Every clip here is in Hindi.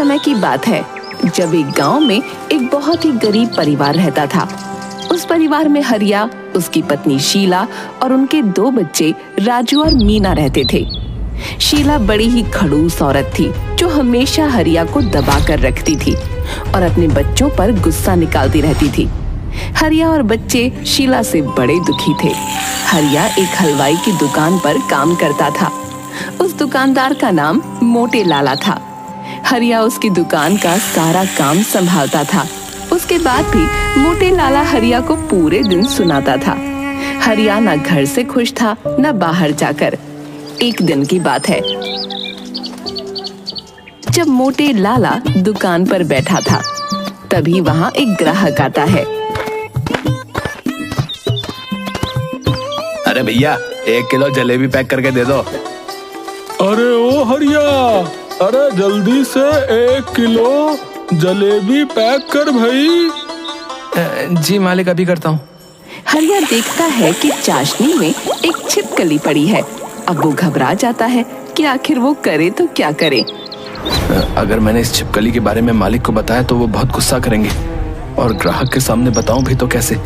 समय की बात है जब एक गांव में एक बहुत ही गरीब परिवार रहता था। उस परिवार में हरिया, उसकी पत्नी शीला और उनके 2 बच्चे राजू और मीना रहते थे। शीला बड़ी ही खड़ूस औरत थी जो हमेशा हरिया को दबा कर रखती थी और अपने बच्चों पर गुस्सा निकालती रहती थी। हरिया और बच्चे शीला से बड़े दुखी थे। हरिया एक हलवाई की दुकान पर काम करता था। उस दुकानदार का नाम मोटे लाला था। हरिया उसकी दुकान का सारा काम संभालता था। उसके बाद भी मोटे लाला हरिया को पूरे दिन सुनाता था। हरिया न घर से खुश था न बाहर जाकर। एक दिन की बात है जब मोटे लाला दुकान पर बैठा था, तभी वहाँ एक ग्राहक आता है। अरे भैया, 1 किलो जलेबी पैक करके दे दो। अरे ओ हरिया, अरे जल्दी से 1 किलो जलेबी पैक कर भाई। जी मालिक, अभी करता हूँ। हरिया देखता है कि चाशनी में एक छिपकली पड़ी है। अब वो घबरा जाता है कि आखिर वो करे तो क्या करे। अगर मैंने इस छिपकली के बारे में मालिक को बताया तो वो बहुत गुस्सा करेंगे, और ग्राहक के सामने बताऊं भी तो कैसे।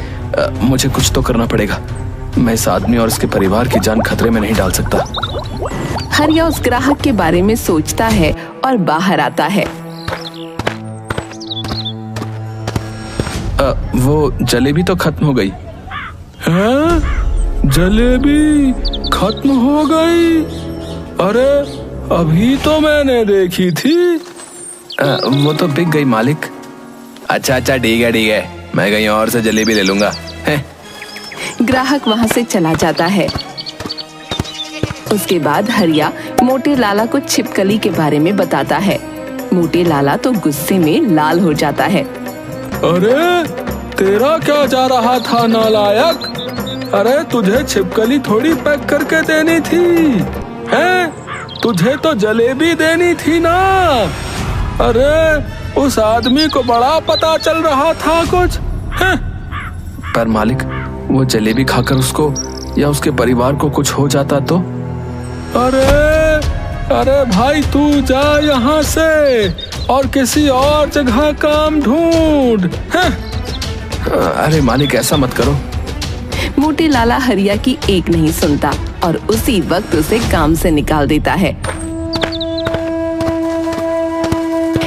मुझे कुछ तो करना पड़ेगा। मैं इस आदमी और इसके परिवार की जान खतरे में नहीं डाल सकता। हरिया उस ग्राहक के बारे में सोचता है और बाहर आता है। वो जलेबी तो खत्म हो गई। हैं? जलेबी खत्म हो गई? अरे अभी तो मैंने देखी थी। वो तो बिक गई मालिक। अच्छा ठीक है, मैं कहीं और से जलेबी ले लूंगा। ग्राहक वहाँ से चला जाता है। उसके बाद हरिया मोटे लाला को छिपकली के बारे में बताता है। मोटे लाला तो गुस्से में लाल हो जाता है। अरे तेरा क्या जा रहा था नालायक? अरे तुझे छिपकली थोड़ी पैक करके देनी थी, हैं? तुझे तो जलेबी देनी थी ना। अरे उस आदमी को बड़ा पता चल रहा था कुछ, हैं? पर मालिक, वो जलेबी खाकर उसको या उसके परिवार को कुछ हो जाता तो? अरे भाई, तू जा यहाँ से और किसी और जगह काम ढूंढ। अरे मालिक, ऐसा मत करो। मोटे लाला हरिया की एक नहीं सुनता और उसी वक्त उसे काम से निकाल देता है।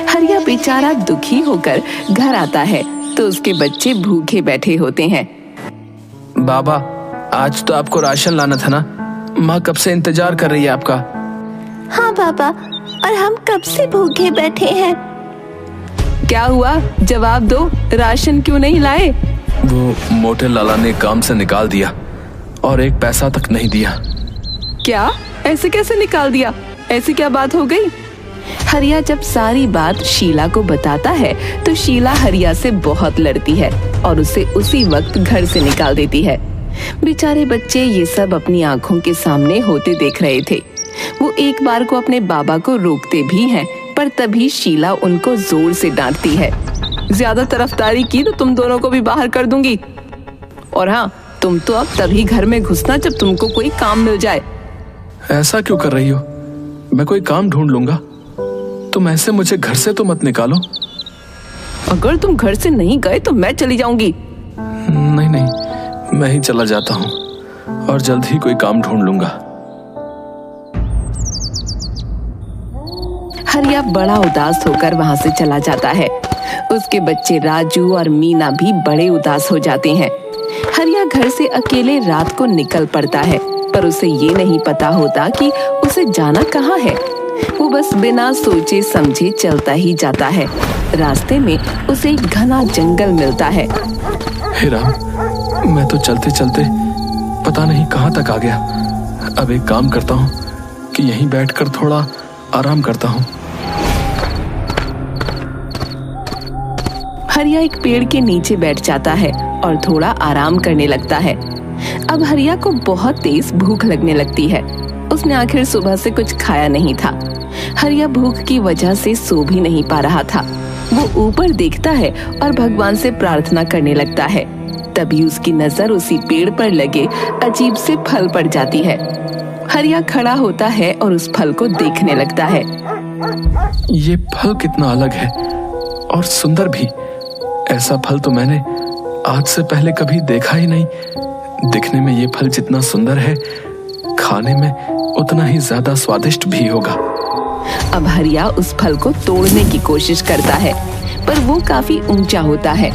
हरिया बेचारा दुखी होकर घर आता है तो उसके बच्चे भूखे बैठे होते हैं। बाबा, आज तो आपको राशन लाना था ना? माँ कब से इंतजार कर रही है आपका। हाँ बाबा, और हम कब से भूखे बैठे हैं। क्या हुआ? जवाब दो, राशन क्यों नहीं लाए? वो मोटे लाला ने काम से निकाल दिया और 1 पैसा तक नहीं दिया। क्या? ऐसे कैसे निकाल दिया? ऐसी क्या बात हो गई? हरिया जब सारी बात शीला को बताता है तो शीला हरिया से बहुत लड़ती है और उसे उसी वक्त घर से निकाल देती है। बेचारे बच्चे ये सब अपनी आंखों के सामने होते देख रहे थे। वो एक बार को अपने बाबा को रोकते भी हैं, पर तभी शीला उनको जोर से डांटती है। ज्यादा तरफदारी की तो तुम दोनों को भी बाहर कर दूंगी। और हाँ, तुम तो अब तभी घर में घुसना जब तुमको कोई काम मिल जाए। ऐसा क्यों कर रही हो? मैं कोई काम ढूंढ लूंगा। तुम ऐसे मुझे घर से तो मत निकालो। अगर तुम घर से नहीं गए तो मैं चली जाऊंगी। नहीं, मैं ही चला जाता हूँ और जल्द ही कोई काम ढूंढ लूंगा। हरिया बड़ा उदास होकर वहाँ से चला जाता है। उसके बच्चे राजू और मीना भी बड़े उदास हो जाते हैं। हरिया घर से अकेले रात को निकल पड़ता है, पर उसे ये नहीं पता होता कि उसे जाना कहाँ है। वो बस बिना सोचे समझे चलता ही जाता है। रास्ते में उसे एक घना जंगल मिलता है। हे राम, मैं तो चलते चलते पता नहीं कहाँ तक आ गया। अब एक काम करता हूँ कि यहीं बैठकर थोड़ा आराम करता हूँ। हरिया एक पेड़ के नीचे बैठ जाता है और थोड़ा आराम करने लगता है। अब हरिया को बहुत तेज भूख लगने लगती है। उसने आखिर सुबह से कुछ खाया नहीं था। हरिया भूख की वजह से सो भी नहीं पा रहा था। वो ऊपर देखता है और भगवान से प्रार्थना करने लगता है। तभी उसकी नजर उसी पेड़ पर लगे अजीब से फल पर जाती है। हरिया खड़ा होता है और उस फल को देखने लगता है। ये फल कितना अलग है और सुंदर भी। ऐसा फल तो मैंने आज से पहले कभी देखा ही नहीं। दिखने में ये फल जितना सुंदर है, खाने में उतना ही ज्यादा स्वादिष्ट भी होगा। अब हरिया उस फल को तोड़ने की कोशिश करता है, पर वो काफी ऊंचा होता है।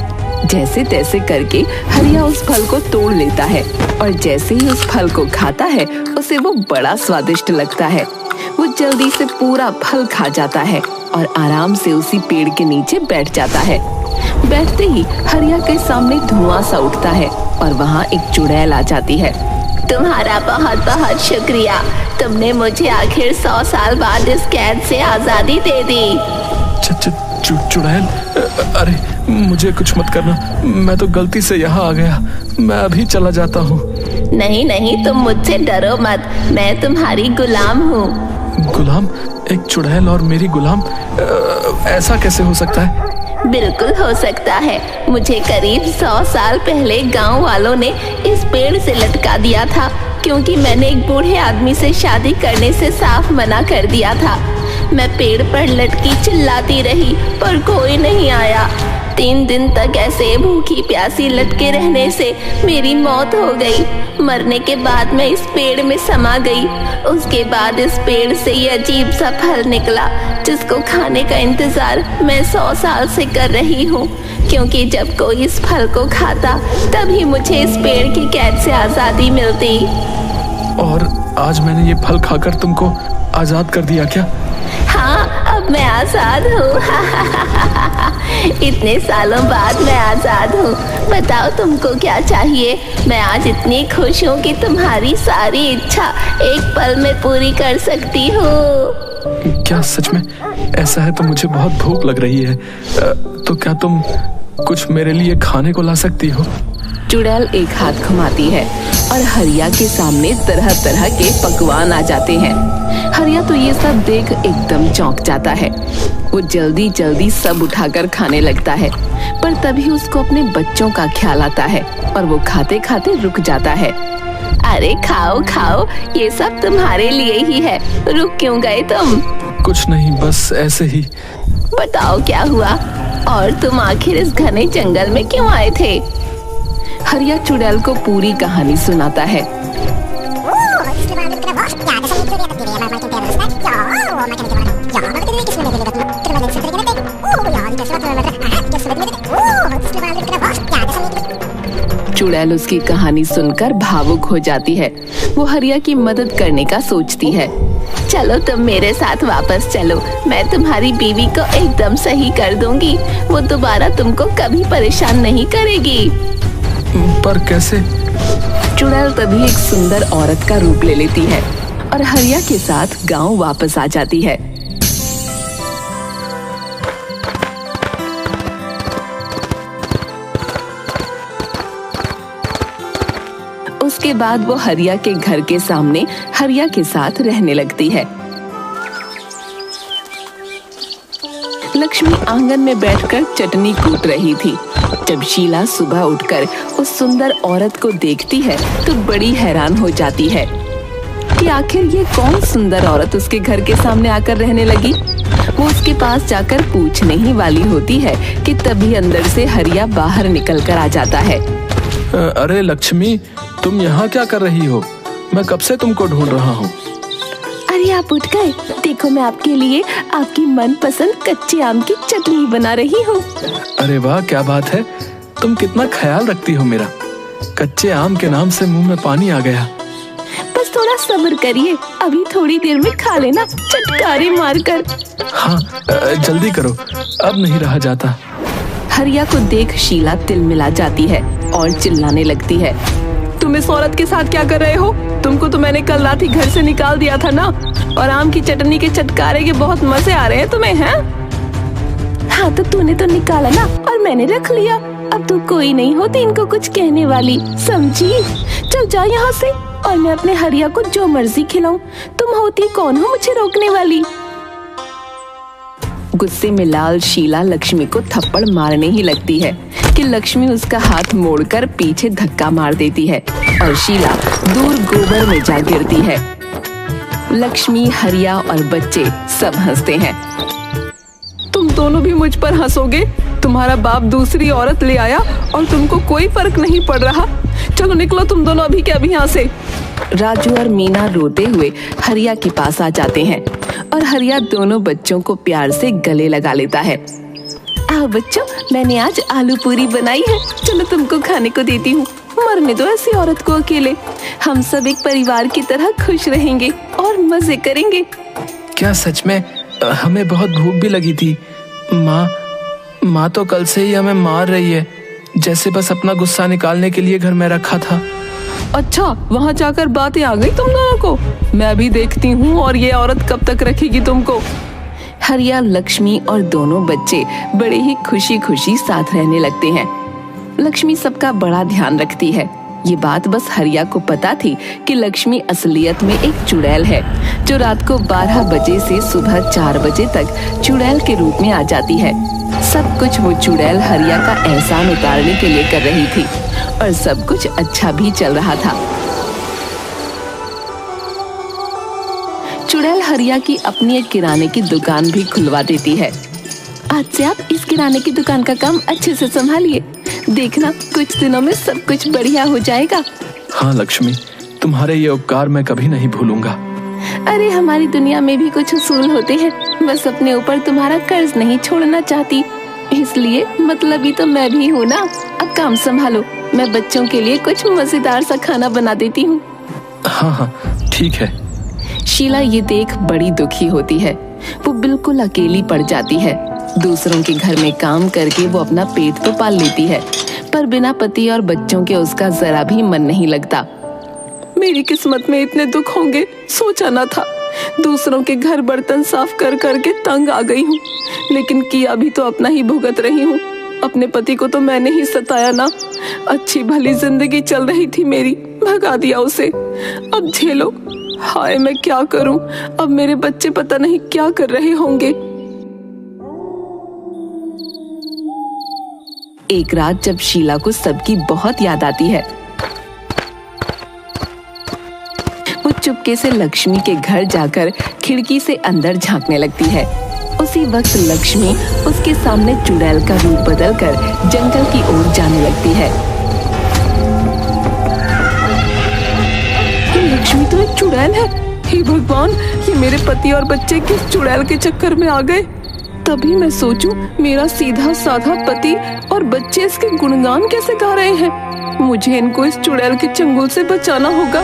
जैसे तैसे करके हरिया उस फल को तोड़ लेता है और जैसे ही उस फल को खाता है उसे वो बड़ा स्वादिष्ट लगता है। वो जल्दी से पूरा फल खा जाता है और आराम से उसी पेड़ के नीचे बैठ जाता है। बैठते ही हरिया के सामने धुआं सा उठता है और वहाँ एक चुड़ैल आ जाती है। तुम्हारा बहुत बहुत शुक्रिया, तुमने मुझे आखिर 100 साल बाद इस कैद से आजादी दे दी। चुड़ैल, अरे मुझे कुछ मत करना, मैं तो गलती से यहाँ आ गया, मैं अभी चला जाता हूँ। नहीं नहीं, तुम मुझसे डरो मत, मैं तुम्हारी गुलाम हूँ। गुलाम? एक चुड़ैल और मेरी गुलाम? ऐसा कैसे हो सकता है? बिल्कुल हो सकता है। मुझे करीब 100 साल पहले गांव वालों ने इस पेड़ से लटका दिया था, क्योंकि मैंने एक बूढ़े आदमी से शादी करने से साफ मना कर दिया था। मैं पेड़ पर लटकी चिल्लाती रही पर कोई नहीं आया। 3 दिन तक ऐसे भूखी प्यासी लटके रहने से मेरी मौत हो गई। मरने के बाद मैं इस पेड़ में समा गई। उसके बाद इस पेड़ से ये अजीब सा फल निकला, जिसको खाने का इंतजार मैं 100 साल से कर रही हूँ, क्योंकि जब कोई इस फल को खाता तभी मुझे इस पेड़ की कैद से आजादी मिलती। और आज मैंने ये फल खाकर तुमको आजाद कर दिया क्या? हाँ, अब मैं आजाद हूँ। इतने सालों बाद मैं आजाद हूँ। बताओ तुमको क्या चाहिए? मैं आज इतनी खुश हूँ कि तुम्हारी सारी इच्छा एक पल में पूरी कर सकती हूँ। क्या सच में? ऐसा है तो मुझे बहुत भूख लग रही है, तो क्या तुम कुछ मेरे लिए खाने को ला सकती हो? चुड़ैल एक हाथ घुमाती है और हरिया के सामने तरह तरह के पकवान आ जाते हैं। हरिया तो ये सब देख एकदम चौंक जाता है। वो जल्दी जल्दी सब उठाकर खाने लगता है, पर तभी उसको अपने बच्चों का ख्याल आता है और वो खाते खाते रुक जाता है। अरे खाओ खाओ, ये सब तुम्हारे लिए ही है। रुक क्यों गए तुम? कुछ नहीं, बस ऐसे ही। बताओ क्या हुआ, और तुम आखिर इस घने जंगल में क्यों आए थे? हरिया चुड़ैल को पूरी कहानी सुनाता है। चुड़ैल उसकी कहानी सुनकर भावुक हो जाती है। वो हरिया की मदद करने का सोचती है। चलो तुम मेरे साथ वापस चलो, मैं तुम्हारी बीवी को एकदम सही कर दूंगी। वो दोबारा तुमको कभी परेशान नहीं करेगी। पर कैसे? चुड़ैल तभी एक सुंदर औरत का रूप ले लेती है और हरिया के साथ गांव वापस आ जाती है। उसके बाद वो हरिया के घर के सामने हरिया के साथ रहने लगती है। लक्ष्मी आंगन में बैठकर चटनी कूट रही थी। जब शीला सुबह उठकर उस सुंदर औरत को देखती है तो बड़ी हैरान हो जाती है कि आखिर ये कौन सुंदर औरत उसके घर के सामने आकर रहने लगी। वो उसके पास जाकर पूछने ही वाली होती है कि तभी अंदर से हरिया बाहर निकल कर आ जाता है। अरे लक्ष्मी, तुम यहाँ क्या कर रही हो? मैं कब से तुमको ढूंढ रहा हूँ। अरे आप उठ गए? देखो मैं आपके लिए आपकी मनपसंद कच्चे आम की चटनी बना रही हूँ। अरे वाह, क्या बात है, तुम कितना ख्याल रखती हो मेरा। कच्चे आम के नाम से मुंह में पानी आ गया। बस थोड़ा सब्र करिए, अभी थोड़ी देर में खा लेना चटकारे मारकर। हाँ, जल्दी करो, अब नहीं रहा जाता। हरिया को देख शीला तिलमिला जाती है और चिल्लाने लगती है। तुम इस औरत के साथ क्या कर रहे हो? तुमको तो मैंने कल रात ही घर से निकाल दिया था ना, और आम की चटनी के चटकारे के बहुत मजे आ रहे हैं तुम्हें, हैं? हाँ तो तूने तो निकाला ना और मैंने रख लिया। अब तो कोई नहीं होती इनको कुछ कहने वाली, समझी? चल जा यहाँ से और मैं अपने हरिया को जो मर्जी खिलाऊं। तुम होती कौन हो मुझे रोकने वाली? गुस्से में लाल शीला लक्ष्मी को थप्पड़ मारने ही लगती है कि लक्ष्मी उसका हाथ मोड़कर पीछे धक्का मार देती है और शीला दूर गोबर में जा गिरती है। लक्ष्मी, हरिया और बच्चे सब हंसते हैं। तुम दोनों भी मुझ पर हंसोगे? तुम्हारा बाप दूसरी औरत ले आया और तुमको कोई फर्क नहीं पड़ रहा। चलो निकलो तुम दोनों अभी के अभी यहाँ से। राजू और मीना रोते हुए हरिया के पास आ जाते हैं और हरिया दोनों बच्चों को प्यार से गले लगा लेता है। आओ बच्चों, मैंने आज आलू पूरी बनाई है, चलो तुमको खाने को देती हूँ। मरने दो ऐसी औरत को अकेले। हम सब एक परिवार की तरह खुश रहेंगे और मजे करेंगे। क्या सच में? हमें बहुत भूख भी लगी थी। माँ तो कल से ही हमें मार रही है, जैसे बस अपना गुस्सा निकालने के लिए घर में रखा था। अच्छा, वहाँ जाकर बातें आ गई तुम दोनों को? मैं अभी देखती हूँ और ये औरत कब तक रखेगी तुमको। हरिया, लक्ष्मी और दोनों बच्चे बड़े ही खुशी खुशी साथ रहने लगते हैं। लक्ष्मी सबका बड़ा ध्यान रखती है। ये बात बस हरिया को पता थी कि लक्ष्मी असलियत में एक चुड़ैल है, जो रात को 12 बजे से सुबह 4 बजे तक चुड़ैल के रूप में आ जाती है। सब कुछ वो चुड़ैल हरिया का एहसान उतारने के लिए कर रही थी और सब कुछ अच्छा भी चल रहा था। चुड़ैल हरिया की अपनी एक किराने की दुकान भी खुलवा देती है। आज से आप इस किराने की दुकान का काम अच्छे से संभालिए, देखना कुछ दिनों में सब कुछ बढ़िया हो जाएगा। हाँ लक्ष्मी, तुम्हारे ये उपकार मैं कभी नहीं भूलूंगा। अरे हमारी दुनिया में भी कुछ उसूल होते हैं, बस अपने ऊपर तुम्हारा कर्ज नहीं छोड़ना चाहती, इसलिए मतलबी तो मैं भी हूँ ना। अब काम संभालो, मैं बच्चों के लिए कुछ मजेदार सा खाना बना देती हूँ। हाँ ठीक है। शीला ये देख बड़ी दुखी होती है। वो बिल्कुल अकेली पड़ जाती है। दूसरों के घर में काम करके वो अपना पेट तो पाल लेती है, पर बिना पति और बच्चों के उसका जरा भी मन नहीं लगता। मेरी किस्मत में इतने दुख होंगे सोचा ना था। दूसरों के घर बर्तन साफ कर करके तंग आ गई हूँ, लेकिन किया भी तो अपना ही भुगत रही हूँ। अपने पति को तो मैंने ही सताया ना। अच्छी भली जिंदगी चल रही थी मेरी, भगा दिया उसे। अब झेलो। हाय मैं क्या करूं? अब मेरे बच्चे पता नहीं क्या कर रहे होंगे। एक रात जब शीला को सबकी बहुत याद आती है, वो चुपके से लक्ष्मी के घर जाकर खिड़की से अंदर झांकने लगती है। उसी वक्त लक्ष्मी उसके सामने चुड़ैल का रूप बदलकर जंगल की ओर जाने लगती है। लक्ष्मी तो एक चुड़ैल है। हे भगवान, ये मेरे पति और बच्चे किस चुड़ैल के चक्कर में आ गए? तभी मैं सोचूं, मेरा सीधा साधा पति और बच्चे इसके गुणगान कैसे गा रहे हैं। मुझे इनको इस चुड़ैल के चंगुल से बचाना होगा।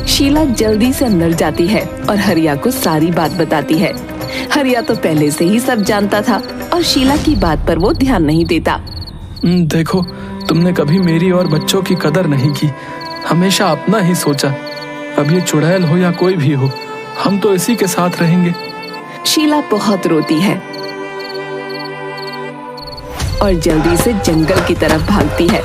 शीला जल्दी से अंदर जाती है और हरिया को सारी बात बताती है। हरिया तो पहले से ही सब जानता था और शीला की बात पर वो ध्यान नहीं देता। देखो, तुमने कभी मेरी और बच्चों की कदर नहीं की, हमेशा अपना ही सोचा। अब ये चुड़ैल हो या कोई भी हो, हम तो इसी के साथ रहेंगे। शीला बहुत रोती है और जल्दी से जंगल की तरफ भागती है।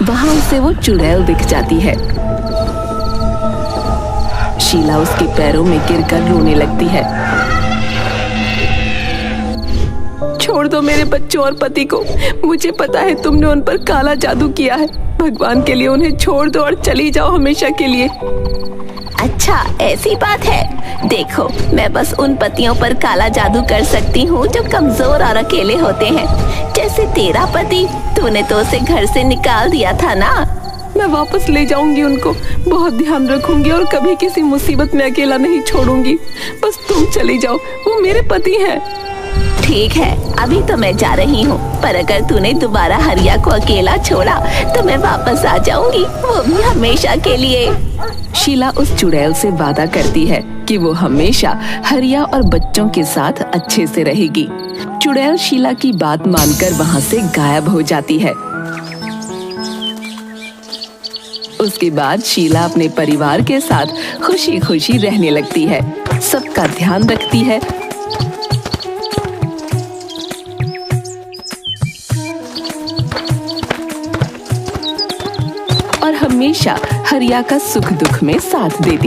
वहां उसे वो चुड़ैल दिख जाती है। शीला उसके पैरों में गिरकर रोने लगती है। छोड़ दो मेरे बच्चों और पति को। मुझे पता है तुमने उन पर काला जादू किया है। भगवान के लिए उन्हें छोड़ दो और चली जाओ हमेशा के लिए। अच्छा ऐसी बात है। देखो, मैं बस उन पतियों पर काला जादू कर सकती हूँ जो कमजोर और अकेले होते हैं, जैसे तेरा पति। तूने तो उसे घर से निकाल दिया था ना। मैं वापस ले जाऊंगी उनको, बहुत ध्यान रखूंगी और कभी किसी मुसीबत में अकेला नहीं छोड़ूंगी। बस तुम चली जाओ, वो मेरे पति हैं। ठीक है, अभी तो मैं जा रही हूँ, पर अगर तूने दोबारा हरिया को अकेला छोड़ा तो मैं वापस आ जाऊंगी, वो भी हमेशा के लिए। शीला उस चुड़ैल से वादा करती है कि वो हमेशा हरिया और बच्चों के साथ अच्छे से रहेगी। चुड़ैल शीला की बात मानकर वहाँ से गायब हो जाती है। उसके बाद शीला अपने परिवार के साथ खुशी खुशी रहने लगती है, सबका ध्यान रखती है और हमेशा हरिया का सुख दुख में साथ देती है।